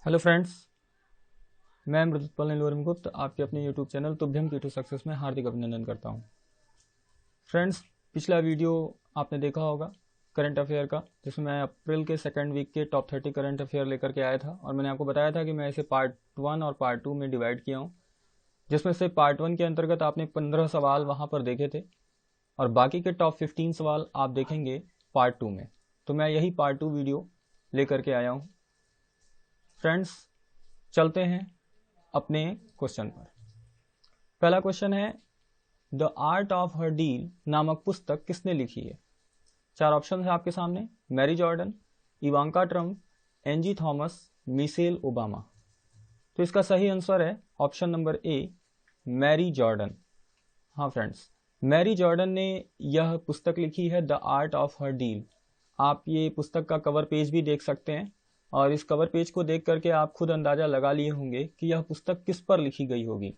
Hello friends, मैं मृदुत्पल नीलोरमगुप्त आपके अपने यूट्यूब चैनल तुभ्यम की टू सक्सेस में हार्दिक अभिनंदन करता हूं। फ्रेंड्स, पिछला वीडियो आपने देखा होगा करंट अफेयर का, जिसमें मैं अप्रैल के सेकंड वीक के टॉप 30 करंट अफेयर लेकर के आया था और मैंने आपको बताया था कि मैं इसे पार्ट 1 और पार्ट 2 में डिवाइड किया हूँ, जिसमें से पार्ट 1 के अंतर्गत आपने 15 सवाल वहाँ पर देखे थे और बाकी के टॉप 15 सवाल आप देखेंगे पार्ट 2 में। तो मैं यही पार्ट 2 वीडियो लेकर के आया हूँ। फ्रेंड्स, चलते हैं अपने क्वेश्चन पर। पहला क्वेश्चन है, the art of her deal नामक पुस्तक किसने लिखी है? 4 ऑप्शन है आपके सामने, Mary Jordan, Ivanka Trump, Angie Thomas, Michelle Obama. तो इसका सही आंसर है option number A, Mary Jordan. हाँ फ्रेंड्स, मैरी जॉर्डन ने यह पुस्तक लिखी है, the art of her deal. आप ये पुस्तक का कवर पेज भी देख सकते हैं और इस कवर पेज को देख करके आप खुद अंदाजा लगा लिए होंगे कि यह पुस्तक किस पर लिखी गई होगी।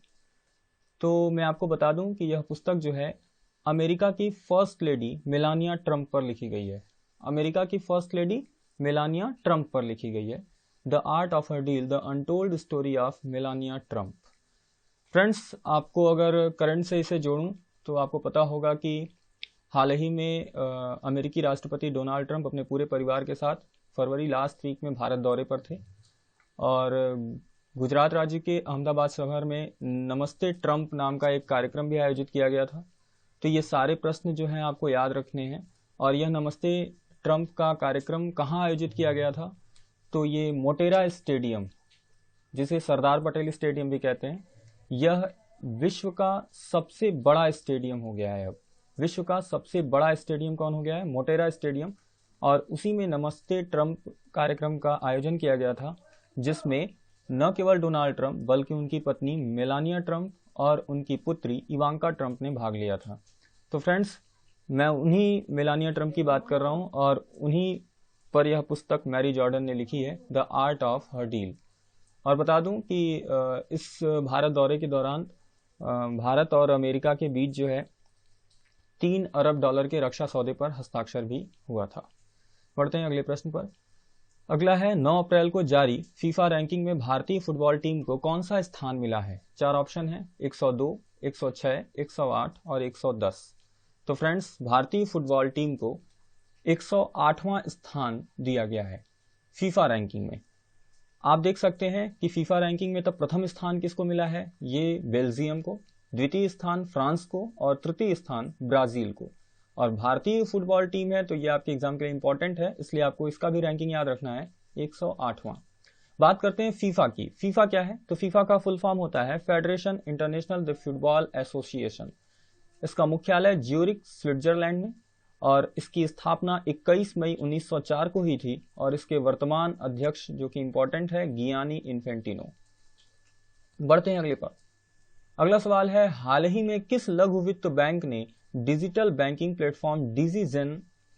तो मैं आपको बता दूं कि यह पुस्तक जो है अमेरिका की फर्स्ट लेडी मेलानिया ट्रंप पर लिखी गई है। अमेरिका की फर्स्ट लेडी मेलानिया ट्रंप पर लिखी गई है, the art of her deal, the untold story of Melania Trump. Friends, आपको अगर करंट से इसे जोड़ूं तो आपको पता होगा कि हाल ही में अमेरिकी राष्ट्रपति डोनाल्ड ट्रंप अपने पूरे परिवार के साथ फरवरी लास्ट वीक में भारत दौरे पर थे और गुजरात राज्य के अहमदाबाद शहर में नमस्ते ट्रंप नाम का एक कार्यक्रम भी आयोजित किया गया था। तो ये सारे प्रश्न जो हैं आपको याद रखने हैं। और यह नमस्ते ट्रंप का कार्यक्रम कहाँ आयोजित किया गया था? तो ये मोटेरा स्टेडियम, जिसे सरदार पटेल स्टेडियम भी कहते हैं, यह विश्व का सबसे बड़ा स्टेडियम हो गया है। अब विश्व का सबसे बड़ा स्टेडियम कौन हो गया है? मोटेरा स्टेडियम। और उसी में नमस्ते ट्रंप कार्यक्रम का आयोजन किया गया था, जिसमें न केवल डोनाल्ड ट्रंप बल्कि उनकी पत्नी मेलानिया ट्रंप और उनकी पुत्री इवांका ट्रंप ने भाग लिया था। तो फ्रेंड्स, मैं उन्हीं मेलानिया ट्रंप की बात कर रहा हूं और उन्हीं पर यह पुस्तक मैरी जॉर्डन ने लिखी है, the art of her deal. और बता दूं कि इस भारत दौरे के दौरान भारत और अमेरिका के बीच जो है $3 अरब के रक्षा सौदे पर हस्ताक्षर भी हुआ था। बढ़ते हैं अगले प्रश्न पर। अगला है, 9 अप्रैल को जारी फीफा रैंकिंग में भारतीय फुटबॉल टीम को कौन सा स्थान मिला है? 4 ऑप्शन है, 102, 106, 108 और 110। तो फ्रेंड्स, भारतीय फुटबॉल टीम को 108वां स्थान दिया गया है फीफा रैंकिंग में। आप देख सकते हैं कि फीफा रैंकिंग में तब प्रथम स्थान किसको मिला है? ये बेल्जियम को, द्वितीय स्थान फ्रांस को और तृतीय स्थान ब्राजील को। और भारतीय फुटबॉल टीम है तो ये आपके एग्जाम के लिए इंपॉर्टेंट है, इसलिए आपको इसका भी रैंकिंग याद रखना है, 108वां। बात करते हैं फीफा की। फीफा क्या है? तो फीफा का फुल फॉर्म होता है federation international the football association. इसका मुख्यालय ज्यूरिख स्विट्जरलैंड में और इसकी स्थापना 21 मई 1904 को हुई थी और इसके वर्तमान अध्यक्ष जो कि इंपॉर्टेंट है, गियानी इन्फेंटिनो। बढ़ते हैं अगले पर। अगला सवाल है, हाल ही में किस लघु वित्त बैंक ने डिजिटल बैंकिंग प्लेटफॉर्म डिजीजेन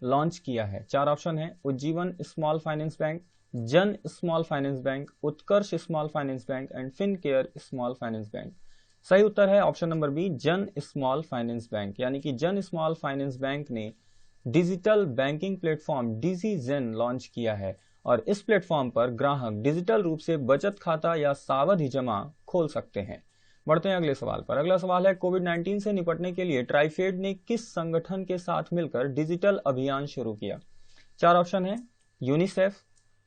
लॉन्च किया है? 4 ऑप्शन है, उज्जीवन स्मॉल फाइनेंस बैंक, जन small finance bank, Utkarsh small finance bank and Fincare small finance bank. सही उत्तर है ऑप्शन नंबर बी, जन स्मॉल फाइनेंस बैंक। यानी कि जन स्मॉल फाइनेंस बैंक ने डिजिटल बैंकिंग प्लेटफॉर्म डिजीजेन लॉन्च किया है और इस प्लेटफॉर्म पर ग्राहक डिजिटल रूप से बचत खाता या सावधि जमा खोल सकते हैं। बढ़ते हैं अगले सवाल पर। अगला सवाल है, कोविड-19 से निपटने के लिए ट्राइफेड ने किस संगठन के साथ मिलकर डिजिटल अभियान शुरू किया? 4 ऑप्शन है, यूनिसेफ,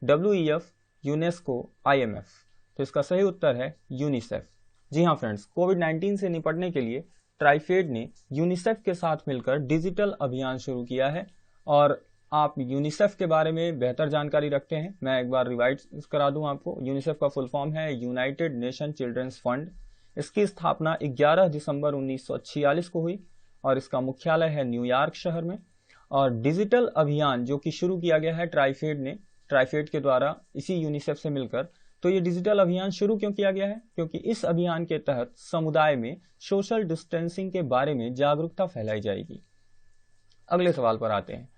WEF, यूनेस्को, IMF। तो इसका सही उत्तर है यूनिसेफ। जी हाँ फ्रेंड्स, कोविड-19 से निपटने के लिए ट्राइफेड ने यूनिसेफ के साथ मिलकर डिजिटल अभियान शुरू किया है। और आप यूनिसेफ के बारे में बेहतर जानकारी रखते हैं, मैं एक बार रिवाइज करा दूं आपको। यूनिसेफ का फुल फॉर्म है यूनाइटेड नेशन चिल्ड्रंस फंड। इसकी स्थापना 11 दिसंबर 1946 को हुई और इसका मुख्यालय है न्यूयॉर्क शहर में। और डिजिटल अभियान जो कि शुरू किया गया है ट्राइफेड के द्वारा इसी यूनिसेफ से मिलकर, तो ये डिजिटल अभियान शुरू क्यों किया गया है? क्योंकि इस अभियान के तहत समुदाय में सोशल डिस्टेंसिंग के बारे में जागरूकता फैलाई जाएगी। अगले सवाल पर आते हैं।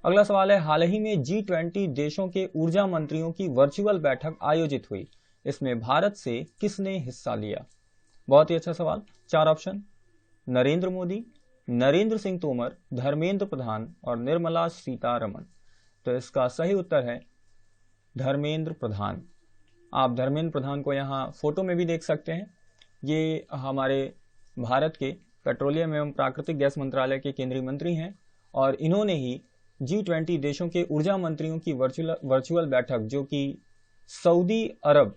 अगला सवाल है, हाल ही में G20 देशों के ऊर्जा मंत्रियों की वर्चुअल बैठक आयोजित हुई, इसमें भारत से किसने हिस्सा लिया? बहुत ही अच्छा सवाल। 4 ऑप्शन, नरेंद्र मोदी, नरेंद्र सिंह तोमर, धर्मेंद्र प्रधान और निर्मला सीतारमण। तो इसका सही उत्तर है धर्मेंद्र प्रधान। आप धर्मेंद्र प्रधान को यहाँ फोटो में भी देख सकते हैं। ये हमारे भारत के पेट्रोलियम एवं प्राकृतिक गैस मंत्रालय के केंद्रीय मंत्री हैं और इन्होंने ही G20 देशों के ऊर्जा मंत्रियों की वर्चुअल बैठक जो कि सऊदी अरब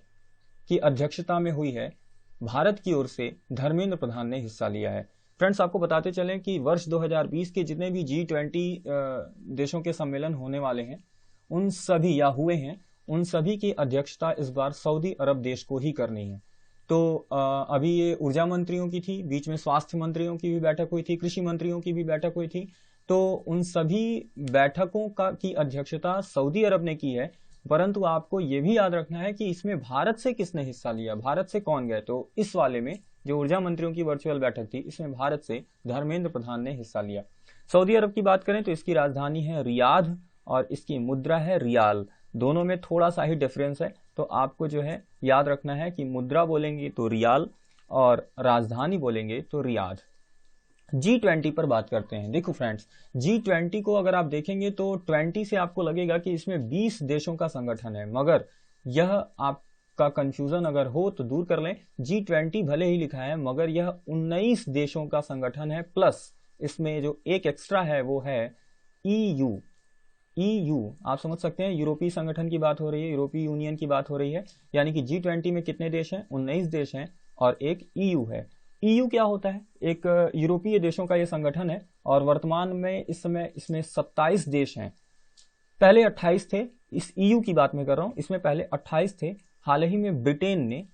की अध्यक्षता में हुई है, भारत की ओर से धर्मेंद्र प्रधान ने हिस्सा लिया है। फ्रेंड्स, आपको बताते चलें कि वर्ष 2020 के जितने भी G20 देशों के सम्मेलन होने वाले हैं, उन सभी या हुए हैं, उन सभी की अध्यक्षता इस बार सऊदी अरब देश को ही करनी है। तो अभी ये ऊर्जा मंत्रियों की थी, बीच में स्वास्थ्य मंत्रियों की भी बैठक हुई थी, कृषि मंत्रियों की भी बैठक हुई थी। तो उन सभी बैठकों की अध्यक्षता सऊदी अरब ने की है। परंतु आपको ये भी याद रखना है कि इसमें भारत से किसने हिस्सा लिया, भारत से कौन गए। तो इस वाले में जो ऊर्जा मंत्रियों की वर्चुअल बैठक थी, इसमें भारत से धर्मेंद्र प्रधान ने हिस्सा लिया। सऊदी अरब की बात करें तो इसकी राजधानी है रियाद और इसकी मुद्रा है रियाल। दोनों में थोड़ा सा ही डिफरेंस है, तो आपको जो है याद रखना है कि मुद्रा बोलेंगे तो रियाल और राजधानी बोलेंगे तो रियाद। G20 पर बात करते हैं। देखो फ्रेंड्स, G20 को अगर आप देखेंगे तो 20 से आपको लगेगा कि इसमें 20 देशों का संगठन है, मगर यह आपका कंफ्यूजन अगर हो तो दूर कर लें। G20 भले ही लिखा है मगर यह 19 देशों का संगठन है, प्लस इसमें जो एक एक्स्ट्रा है वो है EU। आप समझ सकते हैं, यूरोपीय संगठन की बात हो रही है, यूरोपीय यूनियन की बात हो रही है। यानी कि G20 में कितने देश हैं? 19 देश हैं और एक EU है। EU क्या होता है? एक यूरोपीय देशों का यह संगठन है और वर्तमान में इस समय इसमें 27 देश हैं। पहले 28 थे, इस EU की बात मैं कर रहा हूं, इसमें पहले 28 थे। हाल ही में ब्रिटेन ने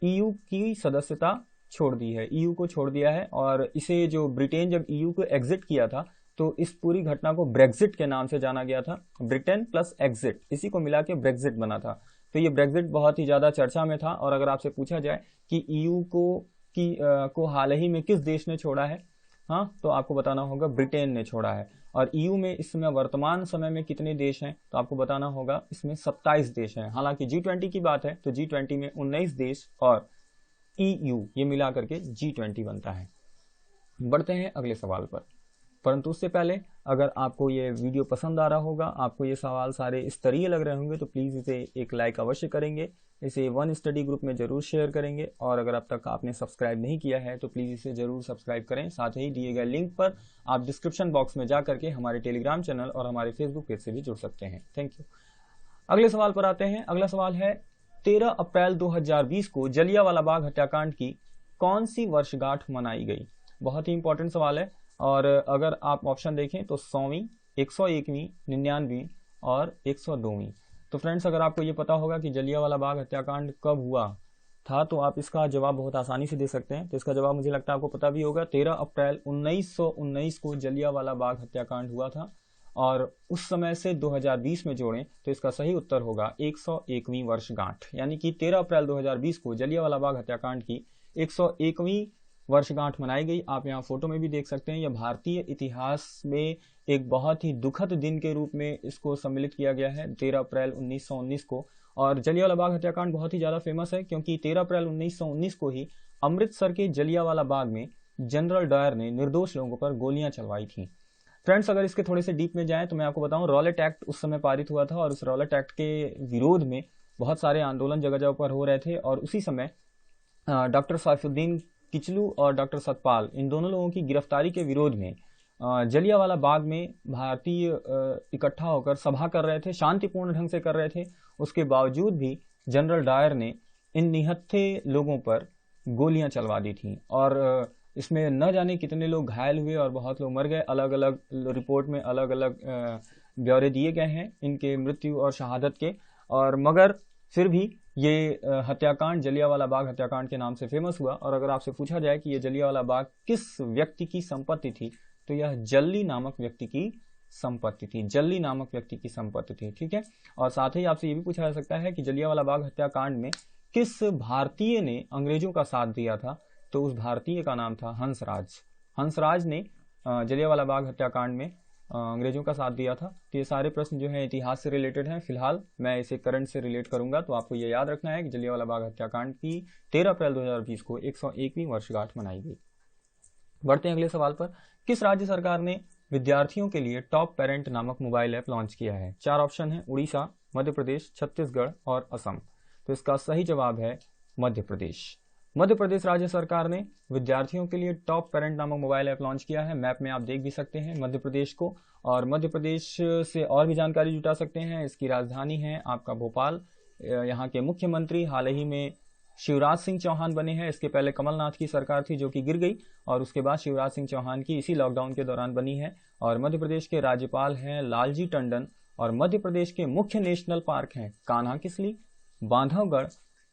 EU की सदस्यता छोड़ दी है, EU को छोड़ दिया है। और इसे जो ब्रिटेन जब EU को एग्जिट किया था तो इस पूरी घटना को ब्रेक्जिट के नाम से जाना गया था। ब्रिटेन प्लस एग्जिट, इसी को मिला के ब्रेक्जिट बना था। तो ये ब्रेक्जिट बहुत ही ज्यादा चर्चा में था। और अगर आपसे पूछा जाए कि EU को हाल ही में किस देश ने छोड़ा है, हाँ, तो आपको बताना होगा ब्रिटेन ने छोड़ा है। और EU में इस समय वर्तमान समय में कितने देश हैं, तो आपको बताना होगा इसमें 27 देश हैं। हालांकि G20 की बात है तो G20 में 19 देश और EU ये मिला करके G20 बनता है। बढ़ते हैं अगले सवाल पर, परंतु उससे पहले अगर आपको ये वीडियो पसंद आ रहा होगा, आपको ये सवाल सारे स्तरीय लग रहे होंगे, तो प्लीज़ इसे एक लाइक अवश्य करेंगे, इसे वन स्टडी ग्रुप में जरूर शेयर करेंगे। और अगर अब तक आपने सब्सक्राइब नहीं किया है तो प्लीज़ इसे जरूर सब्सक्राइब करें। साथ ही दिए गए लिंक पर आप डिस्क्रिप्शन बॉक्स में जा करके हमारे टेलीग्राम चैनल और हमारे फेसबुक पेज से भी जुड़ सकते हैं। Thank you. अगले सवाल पर आते हैं। अगला सवाल है, 13 अप्रैल 2020 को जलियांवाला बाग हत्याकांड की कौन सी वर्षगांठ मनाई गई? बहुत ही इंपॉर्टेंट सवाल है। और अगर आप ऑप्शन देखें तो 100वीं, 101वीं, 99वीं और 102वीं। तो फ्रेंड्स, अगर आपको ये पता होगा कि जलियांवाला बाग हत्याकांड कब हुआ था तो आप इसका जवाब बहुत आसानी से दे सकते हैं। तो इसका जवाब मुझे लगता है आपको पता भी होगा। 13 अप्रैल 1919 को जलियांवाला बाग हत्याकांड हुआ था और उस समय से 2020 में जोड़ें तो इसका सही उत्तर होगा 101वीं वर्षगांठ। यानी कि 13 अप्रैल 2020 को जलियांवाला बाग हत्याकांड की 101वीं वर्षगांठ मनाई गई। आप यहाँ फोटो में भी देख सकते हैं। यह भारतीय इतिहास में एक बहुत ही दुखद दिन के रूप में इसको सम्मिलित किया गया है 13 अप्रैल 1919 को। और जलियांवाला बाग हत्याकांड बहुत ही ज्यादा फेमस है क्योंकि 13 अप्रैल 1919 को ही अमृतसर के जलियांवाला बाग में जनरल डायर ने निर्दोष लोगों पर गोलियां चलवाई थी। फ्रेंड्स, अगर इसके थोड़े से डीप में जाएं तो मैं आपको बताऊं, रॉलेट एक्ट उस समय पारित हुआ था और उस रॉलेट एक्ट के विरोध में बहुत सारे आंदोलन जगह जगह पर हो रहे थे। और उसी समय डॉक्टर सैफुद्दीन किचलू और डॉक्टर सतपाल, इन दोनों लोगों की गिरफ्तारी के विरोध में जलियांवाला बाग में भारतीय इकट्ठा होकर सभा कर रहे थे, शांतिपूर्ण ढंग से कर रहे थे। उसके बावजूद भी जनरल डायर ने इन निहत्थे लोगों पर गोलियां चलवा दी थी और इसमें न जाने कितने लोग घायल हुए और बहुत लोग मर गए। अलग अलग रिपोर्ट में अलग अलग ब्यौरे दिए गए हैं इनके मृत्यु और शहादत के। और मगर फिर भी ये हत्याकांड जलियांवाला बाग हत्याकांड के नाम से फेमस हुआ। और अगर आपसे पूछा जाए कि ये जलियांवाला बाग किस व्यक्ति की संपत्ति थी, तो यह जल्ली नामक व्यक्ति की संपत्ति थी। जल्ली नामक व्यक्ति की संपत्ति थी, ठीक है। और साथ ही आपसे ये भी पूछा जा सकता है कि जलियांवाला बाग हत्याकांड में किस भारतीय ने अंग्रेजों का साथ दिया था, तो उस भारतीय का नाम था हंसराज। हंसराज ने जलियांवाला बाग हत्याकांड में अंग्रेजों का साथ दिया था। तो ये सारे प्रश्न जो है इतिहास से रिलेटेड हैं। फिलहाल मैं इसे करंट से रिलेट करूंगा, तो आपको ये याद रखना है कि जलियांवाला बाग हत्याकांड की 13 अप्रैल 2020 को 101वीं वर्षगांठ मनाई गई। बढ़ते हैं अगले सवाल पर। किस राज्य सरकार ने विद्यार्थियों के लिए टॉप पेरेंट नामक मोबाइल ऐप लॉन्च किया है? 4 ऑप्शन है, उड़ीसा, मध्य प्रदेश, छत्तीसगढ़ और असम। तो इसका सही जवाब है मध्य प्रदेश। मध्य प्रदेश राज्य सरकार ने विद्यार्थियों के लिए टॉप पेरेंट नामक मोबाइल ऐप लॉन्च किया है। मैप में आप देख भी सकते हैं मध्य प्रदेश को, और मध्य प्रदेश से और भी जानकारी जुटा सकते हैं। इसकी राजधानी है आपका भोपाल। यहाँ के मुख्यमंत्री हाल ही में शिवराज सिंह चौहान बने हैं। इसके पहले कमलनाथ की सरकार थी जो कि गिर गई, और उसके बाद शिवराज सिंह चौहान की इसी लॉकडाउन के दौरान बनी है। और मध्य प्रदेश के राज्यपाल हैं लालजी टंडन। और मध्य प्रदेश के मुख्य नेशनल पार्क हैं कान्हा किसली, बांधवगढ़,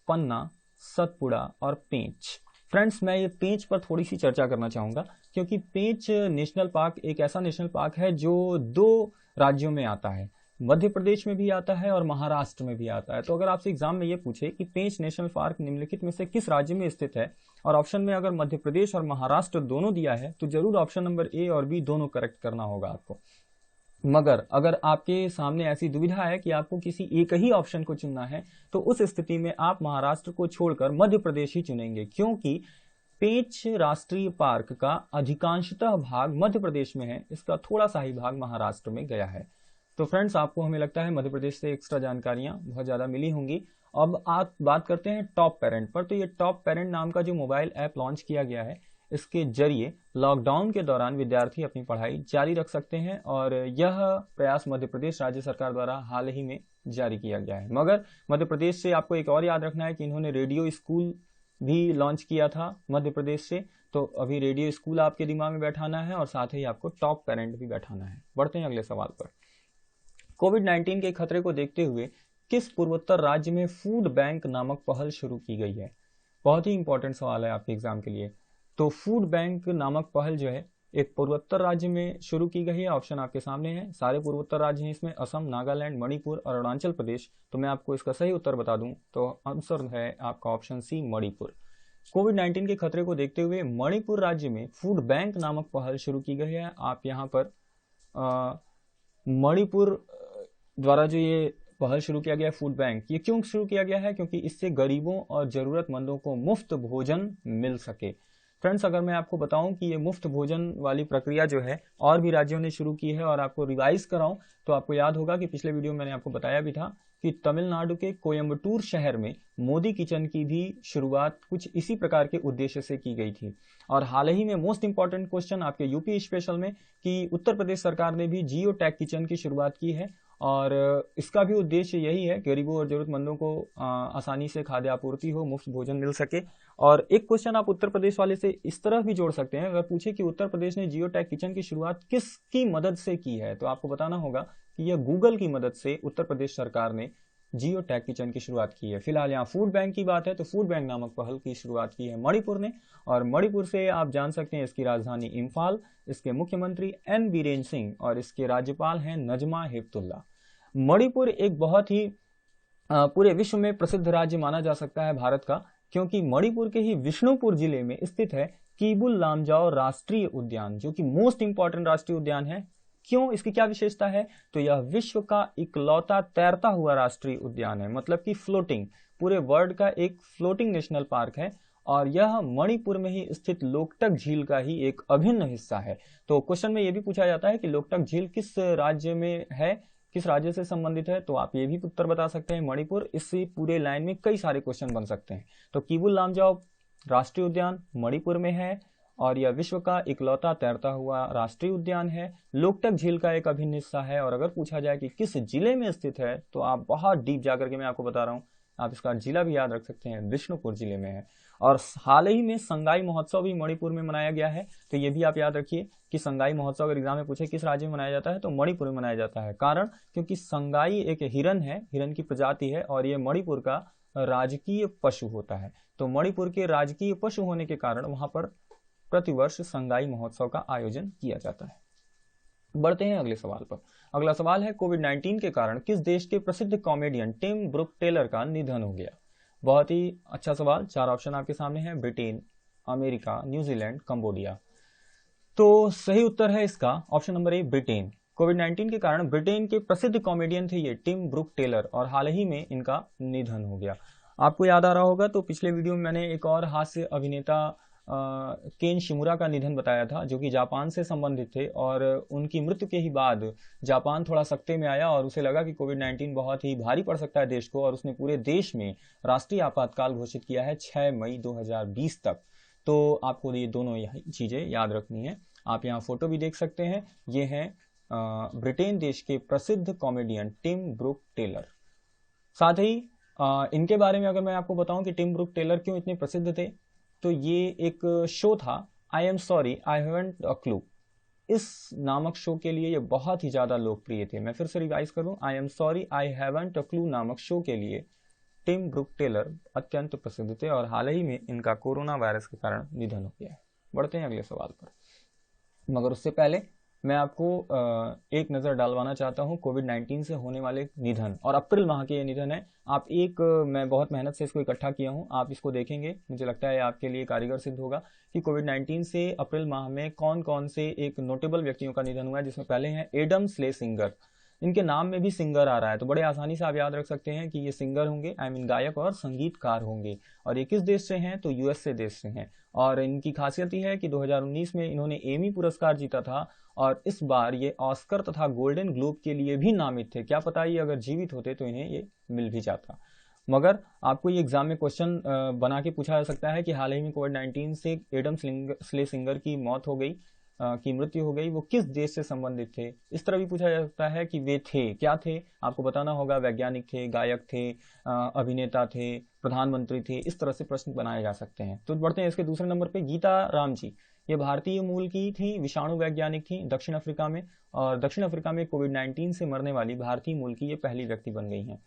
पन्ना, सतपुड़ा और पेंच। फ्रेंड्स, मैं ये पेंच पर थोड़ी सी चर्चा करना चाहूंगा, क्योंकि पेंच नेशनल पार्क एक ऐसा नेशनल पार्क है जो 2 राज्यों में आता है, मध्य प्रदेश में भी आता है और महाराष्ट्र में भी आता है। तो अगर आपसे एग्जाम में ये पूछे कि पेंच नेशनल पार्क निम्नलिखित में से किस राज्य में स्थित है, और ऑप्शन में अगर मध्य प्रदेश और महाराष्ट्र दोनों दिया है, तो जरूर ऑप्शन नंबर ए और बी दोनों करेक्ट करना होगा आपको। मगर अगर आपके सामने ऐसी दुविधा है कि आपको किसी एक ही ऑप्शन को चुनना है, तो उस स्थिति में आप महाराष्ट्र को छोड़कर मध्य प्रदेश ही चुनेंगे, क्योंकि पेंच राष्ट्रीय पार्क का अधिकांशतः भाग मध्य प्रदेश में है, इसका थोड़ा सा ही भाग महाराष्ट्र में गया है। तो फ्रेंड्स, आपको हमें लगता है मध्य प्रदेश से एक्स्ट्रा जानकारियां बहुत ज्यादा मिली होंगी। अब आप बात करते हैं टॉप पेरेंट पर। तो ये टॉप पेरेंट नाम का जो मोबाइल ऐप लॉन्च किया गया है, इसके जरिए लॉकडाउन के दौरान विद्यार्थी अपनी पढ़ाई जारी रख सकते हैं, और यह प्रयास मध्य प्रदेश राज्य सरकार द्वारा हाल ही में जारी किया गया है। मगर मध्य प्रदेश से आपको एक और याद रखना है कि इन्होंने रेडियो स्कूल भी लॉन्च किया था मध्य प्रदेश से। तो अभी रेडियो स्कूल आपके दिमाग में बैठाना है, और साथ ही आपको टॉप पेरेंट भी बैठाना है। बढ़ते हैं अगले सवाल पर। कोविड-19 के खतरे को देखते हुए किस पूर्वोत्तर राज्य में फूड बैंक नामक पहल शुरू की गई है? बहुत ही इंपॉर्टेंट सवाल है आपके एग्जाम के लिए। तो फूड बैंक नामक पहल जो है एक पूर्वोत्तर राज्य में शुरू की गई है। ऑप्शन आपके सामने है, सारे पूर्वोत्तर राज्य हैं इसमें, असम, नागालैंड, मणिपुर और अरुणाचल प्रदेश। तो मैं आपको इसका सही उत्तर बता दूं तो आंसर है आपका ऑप्शन सी, मणिपुर। कोविड-19 के खतरे को देखते हुए मणिपुर राज्य में फूड बैंक नामक पहल शुरू की गई है। आप यहाँ पर मणिपुर द्वारा जो ये पहल शुरू किया गया फूड बैंक, ये क्यों शुरू किया गया है? क्योंकि इससे गरीबों और जरूरतमंदों को मुफ्त भोजन मिल सके। फ्रेंड्स, अगर मैं आपको बताऊं कि ये मुफ्त भोजन वाली प्रक्रिया जो है और भी राज्यों ने शुरू की है, और आपको रिवाइज कराऊं तो आपको याद होगा कि पिछले वीडियो में मैंने आपको बताया भी था कि तमिलनाडु के कोयम्बटूर शहर में मोदी किचन की भी शुरुआत कुछ इसी प्रकार के उद्देश्य से की गई थी। और हाल ही में मोस्ट इंपॉर्टेंट क्वेश्चन आपके यूपी स्पेशल में कि उत्तर प्रदेश सरकार ने भी जियो टैग किचन की शुरुआत की है, और इसका भी उद्देश्य यही है गरीबों और जरूरतमंदों को आसानी से खाद्य आपूर्ति हो, मुफ्त भोजन मिल सके। और एक क्वेश्चन आप उत्तर प्रदेश वाले से इस तरह भी जोड़ सकते हैं, अगर पूछे कि उत्तर प्रदेश ने जियो टैग किचन की शुरुआत किसकी मदद से की है, तो आपको बताना होगा कि यह गूगल की मदद से उत्तर प्रदेश सरकार ने जियो टैग किचन की शुरुआत की है। फिलहाल यहाँ फूड बैंक की बात है, तो फूड बैंक नामक पहल की शुरुआत की है मणिपुर ने, और मणिपुर से आप जान सकते हैं इसकी राजधानी इम्फाल, इसके मुख्यमंत्री एन बीरेन सिंह और इसके राज्यपाल हैं नजमा हेपतुल्ला। मणिपुर एक बहुत ही पूरे विश्व में प्रसिद्ध राज्य माना जा सकता है भारत का, क्योंकि मणिपुर के ही विष्णुपुर जिले में स्थित है कीबुल लामजाओ राष्ट्रीय उद्यान, जो कि मोस्ट इंपॉर्टेंट राष्ट्रीय उद्यान है। क्यों, इसकी क्या विशेषता है? तो यह विश्व का इकलौता तैरता हुआ राष्ट्रीय उद्यान है, मतलब कि फ्लोटिंग, पूरे वर्ल्ड का एक फ्लोटिंग नेशनल पार्क है, और यह मणिपुर में ही स्थित लोकटक झील का ही एक अभिन्न हिस्सा है। तो क्वेश्चन में यह भी पूछा जाता है कि लोकटक झील किस राज्य में है, किस राज्य से संबंधित है, तो आप ये भी उत्तर बता सकते हैं मणिपुर। इससे पूरे लाइन में कई सारे क्वेश्चन बन सकते हैं। तो कीबुल लामजाओ राष्ट्रीय उद्यान मणिपुर में है, और यह विश्व का इकलौता तैरता हुआ राष्ट्रीय उद्यान है, लोकटक झील का एक अभिन्न हिस्सा है। और अगर पूछा जाए कि किस जिले में स्थित है, तो आप बहुत डीप जाकर के मैं आपको बता रहा हूँ, आप इसका जिला भी याद रख सकते हैं, विष्णुपुर जिले में है। और हाल ही में संगाई महोत्सव भी मणिपुर में मनाया गया है, तो ये भी आप याद रखिए कि संगाई महोत्सव अगर एग्जाम में पूछे किस राज्य में मनाया जाता है, तो मणिपुर में मनाया जाता है। कारण क्योंकि संगाई एक हिरन है, हिरन की प्रजाति है, और ये मणिपुर का राजकीय पशु होता है। तो मणिपुर के राजकीय पशु होने के कारण वहां पर प्रतिवर्ष संगाई महोत्सव का आयोजन किया जाता है। बढ़ते हैं अगले सवाल पर। अगला सवाल है, कोविड-19 के कारण किस देश के प्रसिद्ध कॉमेडियन टिम ब्रूक टेलर का निधन हो गया? बहुत ही अच्छा सवाल। 4 ऑप्शन आपके सामने हैं, ब्रिटेन, अमेरिका, न्यूजीलैंड, कंबोडिया। तो सही उत्तर है इसका ऑप्शन नंबर ए, ब्रिटेन। कोविड-19 के कारण ब्रिटेन के प्रसिद्ध कॉमेडियन थे ये टिम ब्रूक टेलर, और हाल ही में इनका निधन हो गया। आपको याद आ रहा होगा तो पिछले वीडियो में मैंने एक और हास्य अभिनेता केन शिमुरा का निधन बताया था, जो कि जापान से संबंधित थे। और उनकी मृत्यु के ही बाद जापान थोड़ा सकते में आया और उसे लगा कि कोविड-19 बहुत ही भारी पड़ सकता है देश को, और उसने पूरे देश में राष्ट्रीय आपातकाल घोषित किया है 6 मई 2020 तक। तो आपको ये दोनों चीजें याद रखनी है। आप यहाँ फोटो भी देख सकते हैं, ये हैं ब्रिटेन देश के प्रसिद्ध कॉमेडियन टिम ब्रूक टेलर। साथ ही इनके बारे में अगर मैं आपको बताऊं कि टिम ब्रूक टेलर क्यों इतने प्रसिद्ध थे, तो ये एक शो था, I am sorry I haven't a clue. इस नामक शो के लिए ये बहुत ही ज्यादा लोकप्रिय थे। मैं फिर से रिवाइज करूं, I am sorry I haven't a clue नामक शो के लिए टिम ब्रूक टेलर अत्यंत प्रसिद्ध थे, और हाल ही में इनका कोरोना वायरस के कारण निधन हो गया है। बढ़ते हैं अगले सवाल पर, मगर उससे पहले मैं आपको एक नज़र डालवाना चाहता हूं कोविड-19 से होने वाले निधन, और अप्रैल माह के ये निधन है। आप मैं बहुत मेहनत से इसको इकट्ठा किया हूं, आप इसको देखेंगे, मुझे लगता है आपके लिए कारीगर सिद्ध होगा कि कोविड-19 से अप्रैल माह में कौन कौन से एक नोटेबल व्यक्तियों का निधन हुआ है। जिसमें पहले हैं एडम स्लेसिंगर। इनके नाम में भी सिंगर आ रहा है, तो बड़े आसानी से आप याद रख सकते हैं कि ये सिंगर होंगे, आई मीन गायक और संगीतकार होंगे। और ये किस देश से हैं, तो यूएसए देश से हैं। और इनकी खासियत यह है कि 2019 में इन्होंने एमी पुरस्कार जीता था, और इस बार ये ऑस्कर तथा गोल्डन ग्लोब के लिए भी नामित थे। क्या पता ये अगर जीवित होते तो इन्हें ये मिल भी जाता। मगर आपको ये एग्जाम में क्वेश्चन बना के पूछा जा सकता है कि हाल ही में कोविड-19 से एडम स्लेसिंगर की मौत हो गई, की मृत्यु हो गई, वो किस देश से संबंधित थे। इस तरह भी पूछा जा सकता है कि वे थे क्या थे, आपको बताना होगा। वैज्ञानिक थे, गायक थे, अभिनेता थे, प्रधानमंत्री थे, इस तरह से प्रश्न बनाए जा सकते हैं। तो बढ़ते हैं इसके दूसरे नंबर पे, गीता राम जी। ये भारतीय मूल की थी, विषाणु वैज्ञानिक थी, दक्षिण अफ्रीका में। और दक्षिण अफ्रीका में कोविड-19 से मरने वाली भारतीय मूल की ये पहली व्यक्ति बन गई हैं।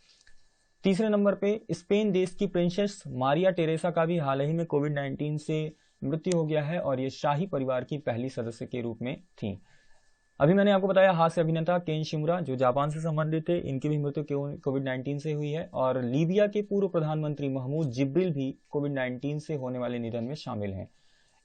तीसरे नंबर पे स्पेन देश की प्रिंसेस मारिया टेरेसा का भी हाल ही में कोविड-19 से मृत्यु हो गया है, और ये शाही परिवार की पहली सदस्य के रूप में थी। अभी मैंने आपको बताया हास्य अभिनेता केन शिमुरा, जो जापान से संबंधित थे, इनकी भी मृत्यु कोविड-19 से हुई है। और लीबिया के पूर्व प्रधानमंत्री महमूद जिब्रिल भी कोविड-19 से होने वाले निधन में शामिल हैं।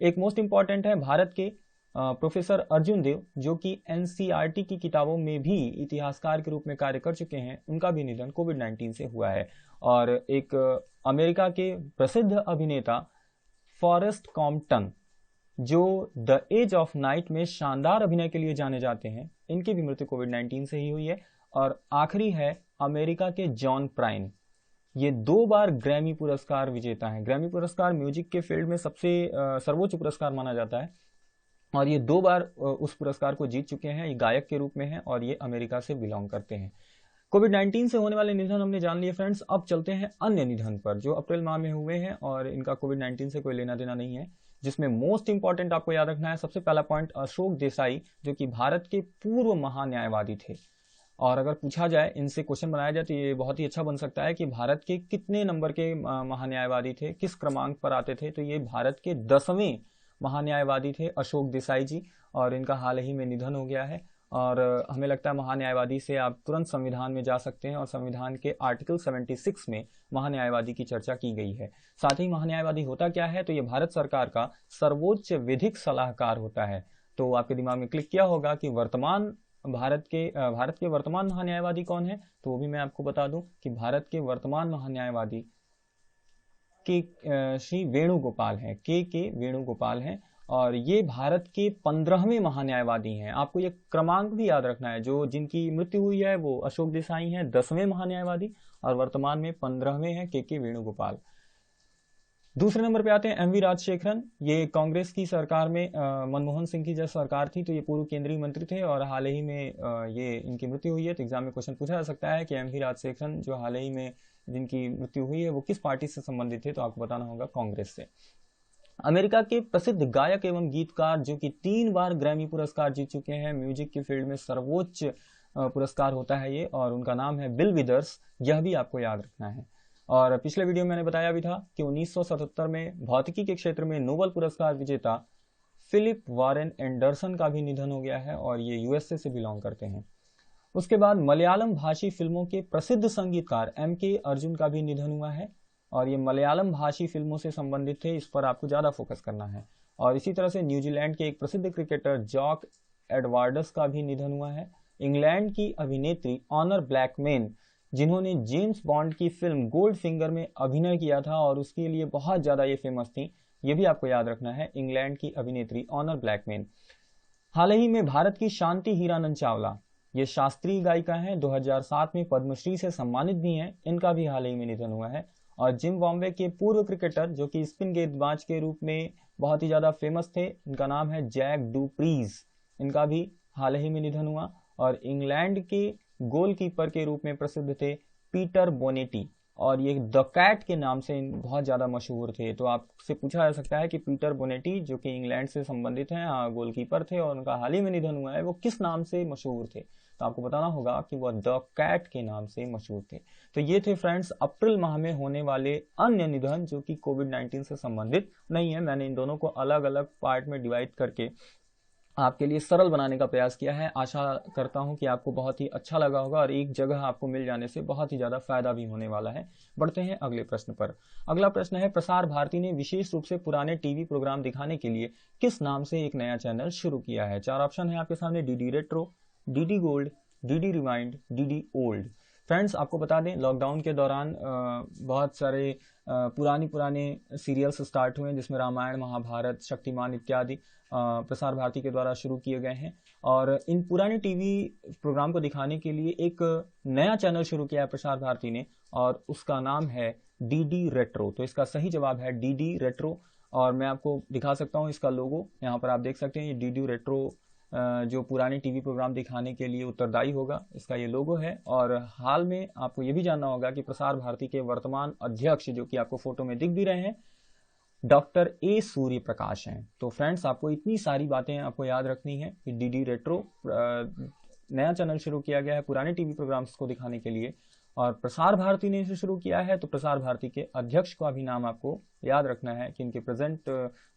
एक मोस्ट इंपॉर्टेंट है भारत के प्रोफेसर अर्जुन देव, जो कि एनसीईआरटी की किताबों में भी इतिहासकार के रूप में कार्य कर चुके हैं। उनका भी निधन कोविड-19 से हुआ है। और एक अमेरिका के प्रसिद्ध अभिनेता फॉरेस्ट कॉम्पटन, जो द एज ऑफ नाइट में शानदार अभिनय के लिए जाने जाते हैं, इनकी भी मृत्यु कोविड-19 से ही हुई है। और आखिरी है अमेरिका के जॉन प्राइन। ये 2 बार ग्रैमी पुरस्कार विजेता हैं। ग्रैमी पुरस्कार म्यूजिक के फील्ड में सबसे सर्वोच्च पुरस्कार माना जाता है, और ये 2 बार उस पुरस्कार को जीत चुके हैं। ये गायक के रूप में हैं और ये अमेरिका से बिलोंग करते हैं। कोविड-19 से होने वाले निधन हमने जान लिए फ्रेंड्स। अब चलते हैं अन्य निधन पर, जो अप्रैल माह में हुए हैं और इनका कोविड-19 से कोई लेना देना नहीं है। जिसमें मोस्ट इंपॉर्टेंट आपको याद रखना है, सबसे पहला पॉइंट, अशोक देसाई, जो कि भारत के पूर्व महान्यायवादी थे। और अगर पूछा जाए, इनसे क्वेश्चन बनाया जाए, तो ये बहुत ही अच्छा बन सकता है कि भारत के कितने नंबर के महान्यायवादी थे, किस क्रमांक पर आते थे। तो ये भारत के 10वें महान्यायवादी थे अशोक देसाई जी, और इनका हाल ही में निधन हो गया है। और हमें लगता है महान्यायवादी से आप तुरंत संविधान में जा सकते हैं, और संविधान के आर्टिकल 76 में महान्यायवादी की चर्चा की गई है। साथ ही महान्यायवादी होता क्या है, तो ये भारत सरकार का सर्वोच्च विधिक सलाहकार होता है। तो आपके दिमाग में क्लिक किया होगा कि भारत के वर्तमान महान्यायवादी कौन है, तो वो भी मैं आपको बता दूं कि भारत के वर्तमान महान्यायवादी श्री वेणुगोपाल हैं, के वेणुगोपाल हैं। और ये भारत के 15वें महान्यायवादी हैं। आपको ये क्रमांक भी याद रखना है, जो जिनकी मृत्यु हुई है वो अशोक देसाई हैं, 10वें महान्यायवादी, और वर्तमान में 15वें हैं के वेणुगोपाल। दूसरे नंबर पे आते हैं एमवी राजशेखरन। ये कांग्रेस की सरकार में मनमोहन सिंह की जब सरकार थी, तो ये पूर्व केंद्रीय मंत्री थे, और हाल ही में ये इनकी मृत्यु हुई है। तो एग्जाम में क्वेश्चन पूछा जा सकता है कि एमवी राजशेखरन, जो हाल ही में जिनकी मृत्यु हुई है, वो किस पार्टी से संबंधित थे, तो आपको बताना होगा कांग्रेस से। अमेरिका के प्रसिद्ध गायक एवं गीतकार, जो कि 3 बार ग्रैमी पुरस्कार जीत चुके हैं, म्यूजिक की फील्ड में सर्वोच्च पुरस्कार होता है ये, और उनका नाम है बिल विदर्स। यह भी आपको याद रखना है। और पिछले वीडियो में मैंने बताया भी था कि 1977 में भौतिकी के क्षेत्र में नोबेल पुरस्कार विजेता फिलिप वॉरेन एंडरसन का भी निधन हो गया है, और ये यूएसए से बिलोंग करते हैं। उसके बाद मलयालम भाषी फिल्मों के प्रसिद्ध संगीतकार एमके अर्जुन का भी निधन हुआ है, और ये मलयालम भाषी फिल्मों से संबंधित थे, इस पर आपको ज्यादा फोकस करना है। और इसी तरह से न्यूजीलैंड के एक प्रसिद्ध क्रिकेटर जॉक एडवर्ड्स का भी निधन हुआ है। इंग्लैंड की अभिनेत्री ऑनर ब्लैकमैन, जिन्होंने जेम्स बॉन्ड की फिल्म गोल्ड फिंगर में अभिनय किया था, और उसके लिए बहुत ज्यादा ये फेमस थी, ये भी आपको याद रखना है, इंग्लैंड की अभिनेत्री ऑनर ब्लैकमैन। हाल ही में भारत की शांति हीरानंद चावला, ये शास्त्रीय गायिका हैं, 2007 में पद्मश्री से सम्मानित भी हैं, इनका भी हाल ही में निधन हुआ है। और जिम्बाब्वे के पूर्व क्रिकेटर जो कि स्पिन गेंदबाज के रूप में बहुत ही ज्यादा फेमस थे, इनका नाम है जैक डू प्रीज, इनका भी हाल ही में निधन हुआ। और इंग्लैंड के गोलकीपर के रूप में प्रसिद्ध थे पीटर बोनेटी, और ये द कैट के नाम से बहुत ज्यादा मशहूर थे। तो आपसे पूछा जा सकता है कि पीटर बोनेटी जो कि इंग्लैंड से संबंधित हैं, गोलकीपर थे और उनका हाल ही में निधन हुआ है, वो किस नाम से मशहूर थे? तो आपको बताना होगा कि वह द कैट के नाम से मशहूर थे। तो ये थे फ्रेंड्स अप्रैल माह में होने वाले अन्य निधन जो कि कोविड-19 से संबंधित नहीं है। मैंने इन दोनों को अलग अलग पार्ट में डिवाइड करके आपके लिए सरल बनाने का प्रयास किया है। आशा करता हूं कि आपको बहुत ही अच्छा लगा होगा और एक जगह आपको मिल जाने से बहुत ही ज्यादा फायदा भी होने वाला है। बढ़ते हैं अगले प्रश्न पर। अगला प्रश्न है, प्रसार भारती ने विशेष रूप से पुराने टीवी प्रोग्राम दिखाने के लिए किस नाम से एक नया चैनल शुरू किया है? 4 ऑप्शन है आपके सामने, DD retro, DD gold, DD rewind, DD old. Friends आपको बता दें, लॉकडाउन के दौरान बहुत सारे पुराने सीरियल्स स्टार्ट हुए जिसमें रामायण, महाभारत, शक्तिमान इत्यादि प्रसार भारती के द्वारा शुरू किए गए हैं। और इन पुराने टीवी प्रोग्राम को दिखाने के लिए एक नया चैनल शुरू किया है प्रसार भारती ने, और उसका नाम है डीडी रेट्रो। तो इसका सही जवाब है डीडी रेट्रो। और मैं आपको दिखा सकता हूं इसका लोगो, यहाँ पर आप देख सकते हैं, ये डीडी रेट्रो जो पुराने टीवी प्रोग्राम दिखाने के लिए उत्तरदायी होगा, इसका ये लोगो है। और हाल में आपको ये भी जानना होगा कि प्रसार भारती के वर्तमान अध्यक्ष जो कि आपको फोटो में दिख भी रहे हैं, डॉक्टर ए सूर्य प्रकाश हैं। तो फ्रेंड्स आपको इतनी सारी बातें आपको याद रखनी है कि डीडी रेट्रो नया चैनल शुरू किया गया है पुराने टीवी प्रोग्राम्स को दिखाने के लिए, और प्रसार भारती ने इसे शुरू किया है। तो प्रसार भारती के अध्यक्ष का भी नाम आपको याद रखना है कि इनके प्रेजेंट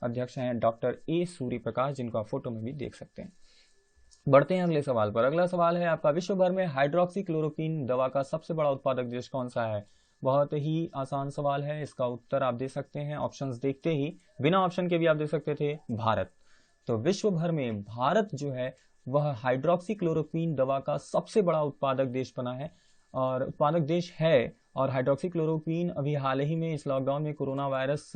अध्यक्ष हैं डॉक्टर ए सूर्य प्रकाश, जिनको आप फोटो में भी देख सकते हैं। बढ़ते हैं अगले सवाल पर। अगला सवाल है आपका, विश्व भर में हाइड्रोक्सीक्लोरोक्वीन दवा का सबसे बड़ा उत्पादक देश कौन सा है? बहुत ही आसान सवाल है, इसका उत्तर आप दे सकते हैं ऑप्शंस देखते ही, बिना ऑप्शन के भी आप दे सकते थे, भारत। तो विश्व भर में भारत जो है वह हाइड्रोक्सीक्लोरोक्वीन दवा का सबसे बड़ा उत्पादक देश बना है और उत्पादक देश है। और हाइड्रोक्सीक्लोरोक्वीन अभी हाल ही में इस लॉकडाउन में कोरोना वायरस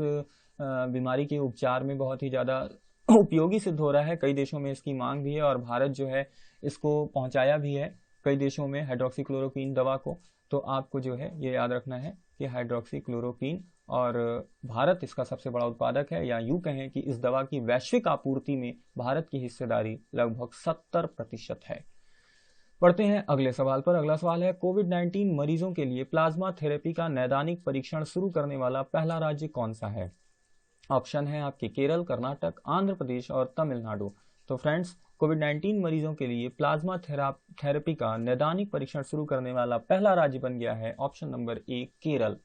बीमारी के उपचार में बहुत ही ज्यादा उपयोगी सिद्ध हो रहा है। कई देशों में इसकी मांग भी है और भारत जो है इसको पहुंचाया भी है कई देशों में हाइड्रोक्सीक्लोरोक्वीन दवा को। तो आपको जो है ये याद रखना है कि हाइड्रोक्सीक्लोरोक्वीन, और भारत इसका सबसे बड़ा उत्पादक है, या यूं कहें कि इस दवा की वैश्विक आपूर्ति में भारत की हिस्सेदारी लगभग 70% है। पढ़ते हैं अगले सवाल पर। अगला सवाल है, कोविड-19 मरीजों के लिए प्लाज्मा थेरेपी का नैदानिक परीक्षण शुरू करने वाला पहला राज्य कौन सा है? ऑप्शन है आपके केरल, कर्नाटक, आंध्र प्रदेश और तमिलनाडु। तो फ्रेंड्स कोविड-19 मरीजों के लिए प्लाज्मा थेरेपी का नैदानिक परीक्षण शुरू करने वाला पहला राज्य बन गया है ऑप्शन नंबर ए, केरल।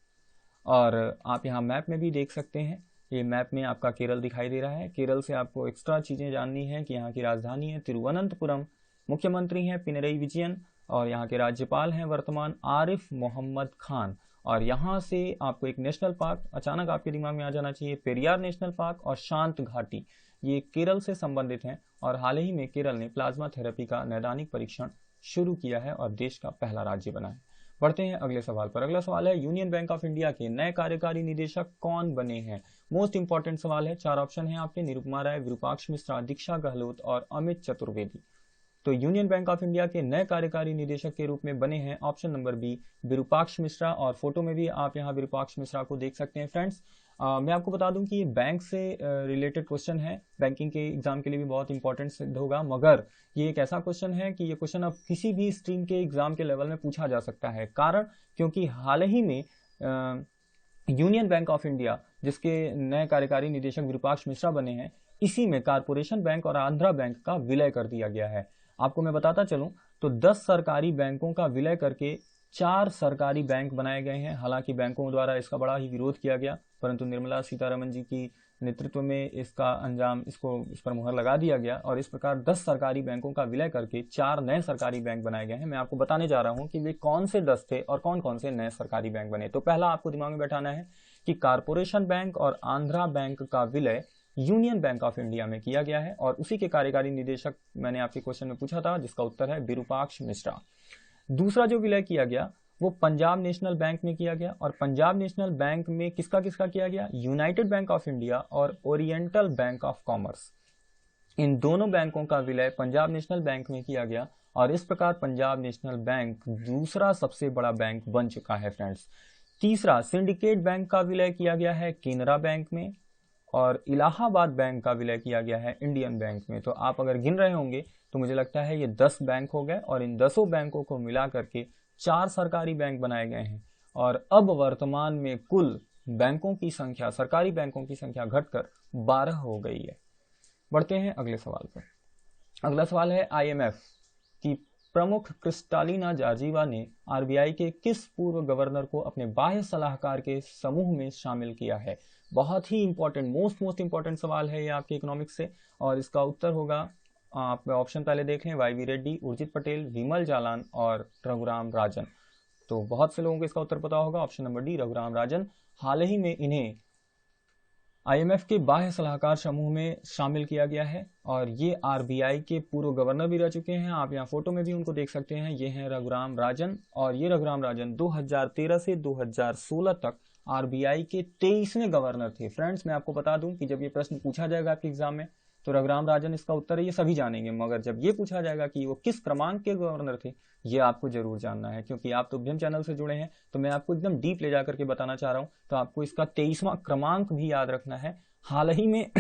और आप यहाँ मैप में भी देख सकते हैं, ये मैप में आपका केरल दिखाई दे रहा है। केरल से आपको एक्स्ट्रा चीजें जाननी है कि यहाँ की राजधानी है तिरुवनंतपुरम, मुख्यमंत्री हैं पिनरई विजयन, और यहाँ के राज्यपाल हैं वर्तमान आरिफ मोहम्मद खान। और यहाँ से आपको एक नेशनल पार्क अचानक आपके दिमाग में आ जाना चाहिए, पेरियार नेशनल पार्क और शांत घाटी, ये केरल से संबंधित हैं। और हाल ही में केरल ने प्लाज्मा थेरेपी का नैदानिक परीक्षण शुरू किया है और देश का पहला राज्य बना है। बढ़ते हैं अगले सवाल पर। अगला सवाल है, यूनियन बैंक ऑफ इंडिया के नए कार्यकारी निदेशक कौन बने हैं? मोस्ट इंपॉर्टेंट सवाल है। 4 ऑप्शन है आपके, निरुपमा राय, विरूपाक्ष मिश्रा, दीक्षा गहलोत और अमित चतुर्वेदी। तो यूनियन बैंक ऑफ इंडिया के नए कार्यकारी निदेशक के रूप में बने हैं option number B, Virupaksha Mishra. और फोटो में भी आप यहाँ विरूपाक्ष मिश्रा को देख सकते हैं। फ्रेंड्स मैं आपको बता दूं कि ये बैंक से रिलेटेड क्वेश्चन है, बैंकिंग के एग्जाम के लिए भी बहुत इंपॉर्टेंट सिद्ध होगा, मगर ये एक ऐसा क्वेश्चन है कि ये क्वेश्चन अब किसी भी स्ट्रीम के एग्जाम के लेवल में पूछा जा सकता है। कारण क्योंकि हाल ही में यूनियन बैंक ऑफ इंडिया जिसके नए कार्यकारी निदेशक विरूपाक्ष मिश्रा बने हैं, इसी में कारपोरेशन बैंक और आंध्रा बैंक का विलय कर दिया गया है। आपको मैं बताता चलूं तो 10 सरकारी बैंकों का विलय करके 4 सरकारी बैंक बनाए गए हैं। हालांकि बैंकों द्वारा इसका बड़ा ही विरोध किया गया, परंतु निर्मला सीतारमण जी की नेतृत्व में इसका अंजाम इस पर मुहर लगा दिया गया और इस प्रकार 10 सरकारी बैंकों का विलय करके 4 नए सरकारी बैंक बनाए गए हैं। मैं आपको बताने जा रहा हूं कि वे कौन से 10 थे और कौन कौन से नए सरकारी बैंक बने। तो पहला आपको दिमाग में बैठाना है कि कारपोरेशन बैंक और आंध्रा बैंक का विलय यूनियन बैंक ऑफ इंडिया में किया गया है और उसी के कार्यकारी निदेशक मैंने आपके क्वेश्चन में पूछा था, जिसका उत्तर है विरूपाक्ष मिश्रा। दूसरा जो विलय किया गया वो पंजाब नेशनल बैंक में किया गया। और पंजाब नेशनल बैंक में किसका किसका किया गया? यूनाइटेड बैंक ऑफ इंडिया और ओरिएंटल बैंक ऑफ कॉमर्स, इन दोनों बैंकों का विलय पंजाब नेशनल बैंक में किया गया और इस प्रकार पंजाब नेशनल बैंक दूसरा सबसे बड़ा बैंक बन चुका है फ्रेंड्स। तीसरा, सिंडिकेट बैंक का विलय किया गया है केनरा बैंक में और इलाहाबाद बैंक का विलय किया गया है इंडियन बैंक में। तो आप अगर गिन रहे होंगे तो मुझे लगता है ये 10 बैंक हो गए और इन 10 बैंकों को मिला करके 4 सरकारी बैंक बनाए गए हैं और अब वर्तमान में कुल बैंकों की संख्या, सरकारी बैंकों की संख्या घटकर 12 हो गई है। बढ़ते हैं अगले सवाल पर। अगला सवाल है, आईएमएफ की प्रमुख क्रिस्टालिना जॉर्जीवा ने आरबीआई के किस पूर्व गवर्नर को अपने बाह्य सलाहकार के समूह में शामिल किया है? बहुत ही इंपॉर्टेंट, मोस्ट इंपॉर्टेंट सवाल है ये आपके इकोनॉमिक्स से और इसका उत्तर होगा, आप ऑप्शन पहले देख लें, वाई वी रेड्डी, उर्जित पटेल, विमल जालान और रघुराम राजन। तो बहुत से लोगों को इसका उत्तर पता होगा, option number D Raghuram Rajan. हाल ही में इन्हें आईएमएफ के बाह्य सलाहकार समूह में शामिल किया गया है और ये आरबीआई के पूर्व गवर्नर भी रह चुके हैं। आप यहाँ फोटो में भी उनको देख सकते हैं, ये हैं रघुराम राजन और ये रघुराम राजन 2013 से 2016 तक आरबीआई के 23वें गवर्नर थे। फ्रेंड्स, मैं आपको बता दूं कि जब ये प्रश्न पूछा जाएगा आपके एग्जाम में तो रघुराम राजन इसका उत्तर है, ये सभी जानेंगे, मगर जब ये पूछा जाएगा कि वो किस क्रमांक के गवर्नर थे, ये आपको जरूर जानना है। क्योंकि आप तो उद्यम चैनल से जुड़े हैं तो मैं आपको एकदम डीप ले जाकर के बताना चाह रहा हूं, तो आपको इसका 23वां क्रमांक भी याद रखना है। हाल ही में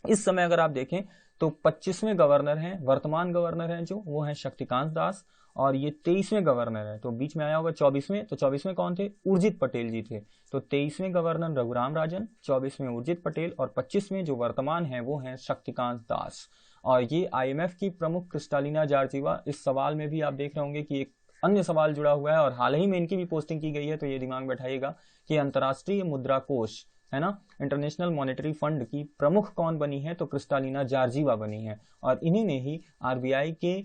इस समय अगर आप देखें तो 25वें गवर्नर हैं, वर्तमान गवर्नर हैं जो, वो हैं शक्तिकांत दास और ये 23वें गवर्नर है। तो बीच में आया होगा 24वें, तो 24वें कौन थे? उर्जित पटेल जी थे। तो 23वें गवर्नर रघुराम राजन, 24वें उर्जित पटेल और 25वें जो वर्तमान है वो हैं शक्तिकांत दास। और ये आईएमएफ की प्रमुख क्रिस्टालिना जॉर्जीवा, इस सवाल में भी आप देख रहे होंगे कि एक अन्य सवाल जुड़ा हुआ है और हाल ही में इनकी भी पोस्टिंग की गई है। तो ये दिमाग में बैठाइएगा कि अंतर्राष्ट्रीय मुद्रा कोष है ना, इंटरनेशनल मॉनेटरी फंड की प्रमुख कौन बनी है? तो क्रिस्टालिना जॉर्जीवा बनी है और इन्हीं ने ही आरबीआई के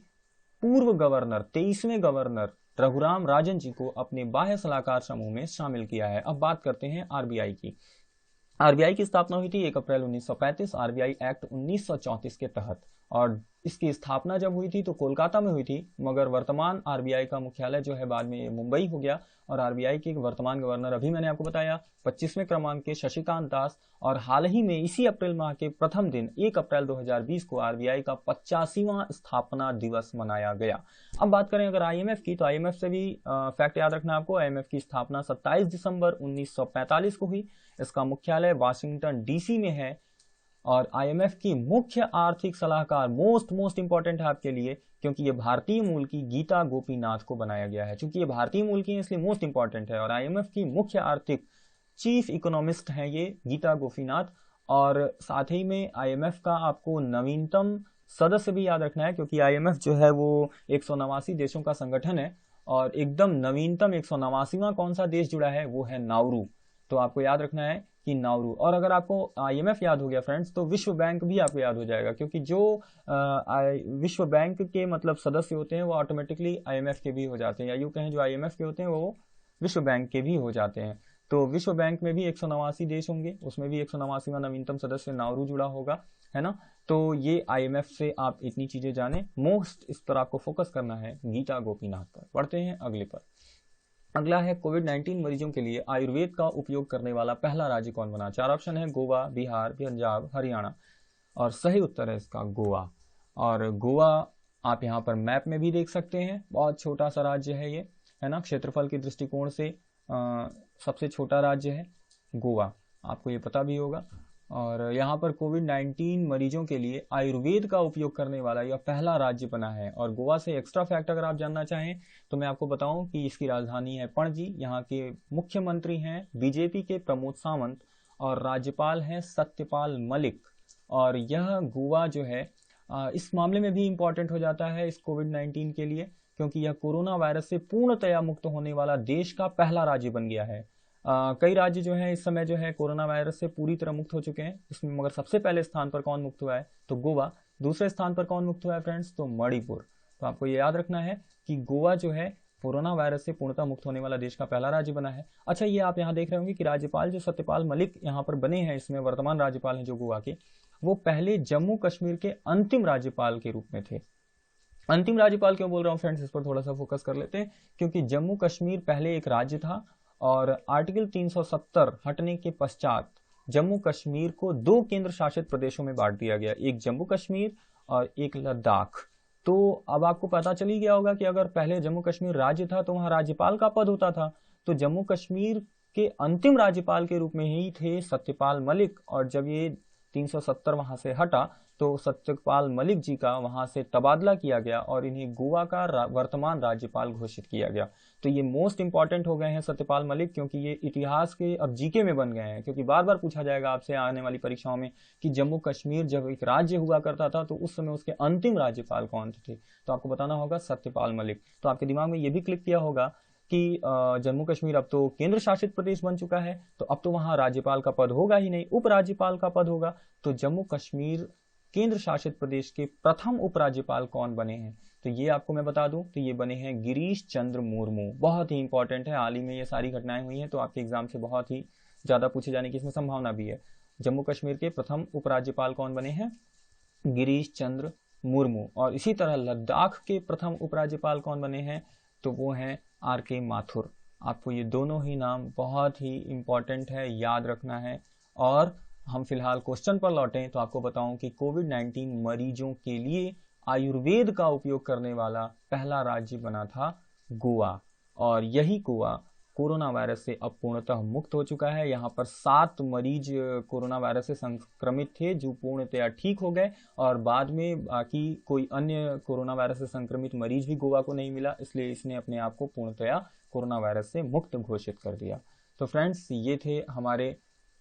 पूर्व गवर्नर 23वें गवर्नर रघुराम राजन जी को अपने बाह्य सलाहकार समूह में शामिल किया है। अब बात करते हैं आरबीआई की। आरबीआई की स्थापना हुई थी 1 अप्रैल 1935 आरबीआई एक्ट 1934 के तहत और इसकी स्थापना जब हुई थी तो कोलकाता में हुई थी, मगर वर्तमान आरबीआई का मुख्यालय जो है बाद में मुंबई हो गया और आरबीआई के वर्तमान गवर्नर अभी मैंने आपको बताया 25वें क्रमांक के शशिकांत दास और हाल ही में इसी अप्रैल माह के प्रथम दिन 1 अप्रैल 2020 को आरबीआई का 85वां स्थापना दिवस मनाया गया। अब बात करें अगर आईएमएफ की, तो आईएमएफ से भी फैक्ट याद रखना आपको, आईएमएफ की स्थापना 27 दिसंबर 1945 को हुई। इसका मुख्यालय वाशिंगटन डीसी में है और आईएमएफ की मुख्य आर्थिक सलाहकार मोस्ट इंपॉर्टेंट है आपके लिए, क्योंकि ये भारतीय मूल की गीता गोपीनाथ को बनाया गया है। क्योंकि ये भारतीय मूल की है इसलिए मोस्ट इंपॉर्टेंट है और आईएमएफ की मुख्य आर्थिक चीफ इकोनॉमिस्ट हैं ये गीता गोपीनाथ। और साथ ही में आईएमएफ का आपको नवीनतम सदस्य भी याद रखना है, क्योंकि आईएमएफ जो है वो 189 देशों का संगठन है और एकदम नवीनतम 189वां कौन सा देश जुड़ा है? वो है नाउरू। तो आपको याद रखना है कि नाउरू। और अगर आपको आईएमएफ याद हो गया फ्रेंड्स तो विश्व बैंक भी आपको याद हो जाएगा, क्योंकि जो विश्व बैंक के मतलब सदस्य होते हैं वो ऑटोमेटिकली आईएमएफ के भी हो जाते हैं, या यूं कहें जो आईएमएफ के होते हैं वो विश्व बैंक के भी हो जाते हैं। तो विश्व बैंक में भी 189 देश होंगे, उसमें भी 189वां नवीनतम सदस्य नाउरू जुड़ा होगा, है ना। तो ये आईएमएफ से आप इतनी चीजें जाने, मोस्ट इस पर आपको फोकस करना है गीता गोपीनाथ पर। बढ़ते हैं अगले पर। अगला है कोविड-19 मरीजों के लिए आयुर्वेद का उपयोग करने वाला पहला राज्य कौन बना? 4 ऑप्शन है, गोवा, बिहार, पंजाब, हरियाणा और सही उत्तर है इसका गोवा। और गोवा आप यहाँ पर मैप में भी देख सकते हैं, बहुत छोटा सा राज्य है ये, है ना। क्षेत्रफल के दृष्टिकोण से सबसे छोटा राज्य है गोवा, आपको ये पता भी होगा। और यहाँ पर कोविड-19 मरीजों के लिए आयुर्वेद का उपयोग करने वाला यह पहला राज्य बना है। और गोवा से एक्स्ट्रा फैक्ट अगर आप जानना चाहें तो मैं आपको बताऊं कि इसकी राजधानी है पणजी, यहाँ के मुख्यमंत्री हैं बीजेपी के प्रमोद सावंत और राज्यपाल हैं सत्यपाल मलिक। और यह गोवा जो है इस मामले में भी इम्पोर्टेंट हो जाता है इस कोविड-19 के लिए, क्योंकि यह कोरोना वायरस से पूर्णतया मुक्त होने वाला देश का पहला राज्य बन गया है। कई राज्य जो हैं इस समय जो है कोरोना वायरस से पूरी तरह मुक्त हो चुके हैं इसमें, मगर सबसे पहले स्थान पर कौन मुक्त हुआ है? तो गोवा। दूसरे स्थान पर कौन मुक्त हुआ है फ्रेंड्स? तो मणिपुर। तो आपको ये याद रखना है कि गोवा जो है कोरोना वायरस से पूर्णतः मुक्त होने वाला देश का पहला राज्य बना है। अच्छा, ये आप यहाँ देख रहे होंगे कि राज्यपाल जो सत्यपाल मलिक यहाँ पर बने हैं, इसमें वर्तमान राज्यपाल हैं जो गोवा के, वो पहले जम्मू कश्मीर के अंतिम राज्यपाल के रूप में थे। अंतिम राज्यपाल क्यों बोल रहा हूँ फ्रेंड्स, इस पर थोड़ा सा फोकस कर लेते हैं, क्योंकि जम्मू कश्मीर पहले एक राज्य था और आर्टिकल 370 हटने के पश्चात जम्मू कश्मीर को 2 केंद्र शासित प्रदेशों में बांट दिया गया, एक जम्मू कश्मीर और एक लद्दाख। तो अब आपको पता चल ही गया होगा कि अगर पहले जम्मू कश्मीर राज्य था तो वहां राज्यपाल का पद होता था, तो जम्मू कश्मीर के अंतिम राज्यपाल के रूप में ही थे सत्यपाल मलिक, और जब ये 370 वहां से हटा तो सत्यपाल मलिक जी का वहां से तबादला किया गया और इन्हें गोवा का वर्तमान राज्यपाल घोषित किया गया। तो ये मोस्ट इंपॉर्टेंट हो गए हैं सत्यपाल मलिक, क्योंकि ये इतिहास के अब जीके में बन गए हैं, क्योंकि बार बार पूछा जाएगा आपसे आने वाली परीक्षाओं में कि जम्मू कश्मीर जब एक राज्य हुआ करता था तो उस समय उसके अंतिम राज्यपाल कौन थे, तो आपको बताना होगा सत्यपाल मलिक। तो आपके दिमाग में ये भी क्लिक किया होगा कि जम्मू कश्मीर अब तो केंद्र शासित प्रदेश बन चुका है, तो अब तो वहां राज्यपाल का पद होगा ही नहीं, उपराज्यपाल का पद होगा। तो जम्मू कश्मीर केंद्र शासित प्रदेश के प्रथम उपराज्यपाल कौन बने हैं, तो ये आपको मैं बता दूं, तो ये बने हैं गिरीश चंद्र मुर्मू। बहुत ही इंपॉर्टेंट है, हाल ही में ये सारी घटनाएं हुई हैं, तो आपके एग्जाम से बहुत ही ज्यादा पूछे जाने की इसमें संभावना भी है। जम्मू कश्मीर के प्रथम उपराज्यपाल कौन बने हैं, गिरीश चंद्र मुर्मू। और इसी तरह लद्दाख के प्रथम उपराज्यपाल कौन बने हैं, तो वो हैं RK माथुर। आपको ये दोनों ही नाम बहुत ही इंपॉर्टेंट है, याद रखना है। और हम फिलहाल क्वेश्चन पर लौटें तो आपको बताऊं कि कोविड-19 मरीजों के लिए आयुर्वेद का उपयोग करने वाला पहला राज्य बना था गोवा, और यही गोवा कोरोना वायरस से अब पूर्णतः मुक्त हो चुका है। यहाँ पर 7 मरीज कोरोना वायरस से संक्रमित थे जो पूर्णतः ठीक हो गए, और बाद में बाकी कोई अन्य कोरोना वायरस से संक्रमित मरीज भी गोवा को नहीं मिला, इसलिए इसने अपने आप को पूर्णतः कोरोना वायरस से मुक्त घोषित कर दिया। तो फ्रेंड्स, ये थे हमारे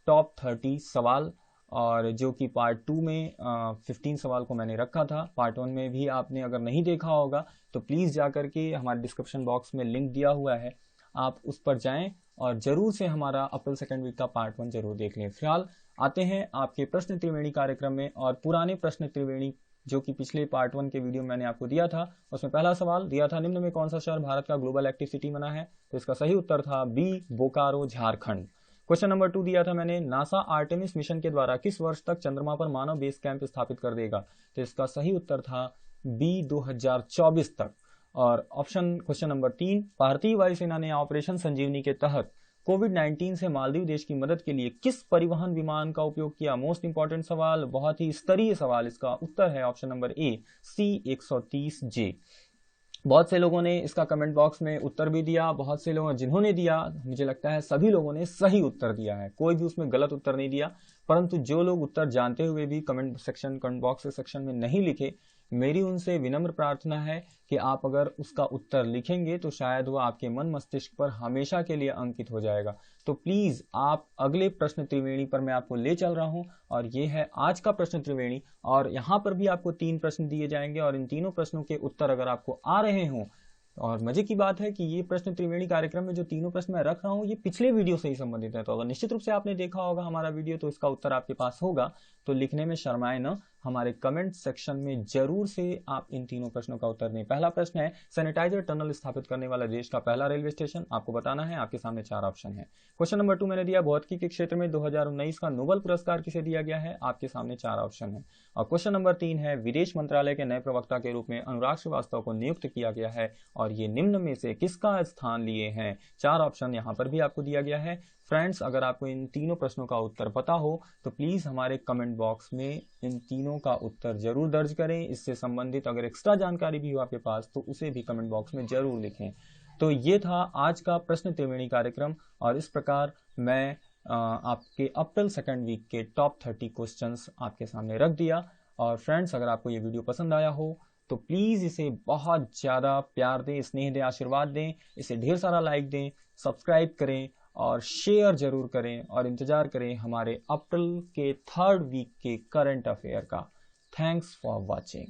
टॉप 30 सवाल, और जो कि पार्ट 2 में 15 सवाल को मैंने रखा था। पार्ट 1 में भी आपने अगर नहीं देखा होगा तो प्लीज़ जाकर के हमारे डिस्क्रिप्शन बॉक्स में लिंक दिया हुआ है, आप उस पर जाएं और जरूर से हमारा अप्रैल सेकंड वीक का पार्ट 1 जरूर देख लें। फिलहाल आते हैं आपके प्रश्न त्रिवेणी कार्यक्रम में, और पुराने प्रश्न त्रिवेणी जो कि पिछले पार्ट 1 के वीडियो में मैंने आपको दिया था, उसमें पहला सवाल दिया था, निम्न में कौन सा शहर भारत का ग्लोबल एक्टिव सिटी बना है, तो इसका सही उत्तर था B, Bokaro, Jharkhand. Question number 2 दिया था मैंने, नासा आर्टेमिस मिशन के द्वारा किस वर्ष तक चंद्रमा पर मानव बेस कैंप स्थापित कर देगा, तो इसका सही उत्तर था बी, 2024 तक। और ऑप्शन क्वेश्चन नंबर 3, भारतीय वायुसेना ने ऑपरेशन संजीवनी के तहत कोविड-19 से मालदीव देश की मदद के लिए किस परिवहन विमान का उपयोग किया। मोस्ट इंपॉर्टेंट सवाल, बहुत ही स्तरीय सवाल। इसका उत्तर है ऑप्शन नंबर ए, C-130J। बहुत से लोगों ने इसका कमेंट बॉक्स में उत्तर भी दिया, बहुत से लोगों जिन्होंने दिया, मुझे लगता है सभी लोगों ने सही उत्तर दिया है, कोई भी उसमें गलत उत्तर नहीं दिया। परंतु जो लोग उत्तर जानते हुए भी कमेंट बॉक्स के सेक्शन में नहीं लिखे, मेरी उनसे विनम्र प्रार्थना है कि आप अगर उसका उत्तर लिखेंगे तो शायद वो आपके मन मस्तिष्क पर हमेशा के लिए अंकित हो जाएगा। तो प्लीज आप अगले प्रश्न त्रिवेणी पर मैं आपको ले चल रहा हूं, और ये है आज का प्रश्न त्रिवेणी। और यहां पर भी आपको 3 प्रश्न दिए जाएंगे, और इन तीनों प्रश्नों के उत्तर अगर आपको आ रहे हों, और मजे की बात है कि ये प्रश्न त्रिवेणी कार्यक्रम में जो तीनों प्रश्न मैं रख रहा हूँ ये पिछले वीडियो से ही संबंधित है, तो अगर निश्चित रूप से आपने देखा होगा हमारा वीडियो तो इसका उत्तर आपके पास होगा। तो लिखने में शर्माए न, हमारे कमेंट सेक्शन में जरूर से आप इन तीनों प्रश्नों का उत्तर दें। पहला प्रश्न है, सैनिटाइजर टनल स्थापित करने वाला देश का पहला रेलवे स्टेशन, आपको बताना है। आपके सामने 4 ऑप्शन है। क्वेश्चन नंबर 2 मैंने दिया, भौतिकी के क्षेत्र में 2019 का नोबेल पुरस्कार किसे दिया गया है, आपके सामने 4 ऑप्शन है। और क्वेश्चन नंबर 3 है, विदेश मंत्रालय के नए प्रवक्ता के रूप में अनुराग श्रीवास्तव को नियुक्त किया गया है, और ये निम्न में से किसका स्थान लिए हैं। 4 ऑप्शन यहाँ पर भी आपको दिया गया है। फ्रेंड्स, अगर आपको इन तीनों प्रश्नों का उत्तर पता हो तो प्लीज हमारे कमेंट बॉक्स में इन तीनों का उत्तर जरूर दर्ज करें। इससे संबंधित अगर एक्स्ट्रा जानकारी भी हो आपके पास तो उसे भी कमेंट बॉक्स में जरूर लिखें। तो ये था आज का प्रश्न त्रिवेणी कार्यक्रम, और इस प्रकार मैं आपके अप्रैल सेकंड वीक के टॉप 30 क्वेश्चंस आपके सामने रख दिया। और फ्रेंड्स, अगर आपको ये वीडियो पसंद आया हो तो प्लीज इसे बहुत ज्यादा प्यार दें, स्नेह दें, आशीर्वाद दें, इसे ढेर सारा लाइक दें, सब्सक्राइब करें और शेयर जरूर करें, और इंतजार करें हमारे अप्रैल के 3rd वीक के करंट अफेयर का। Thanks for watching.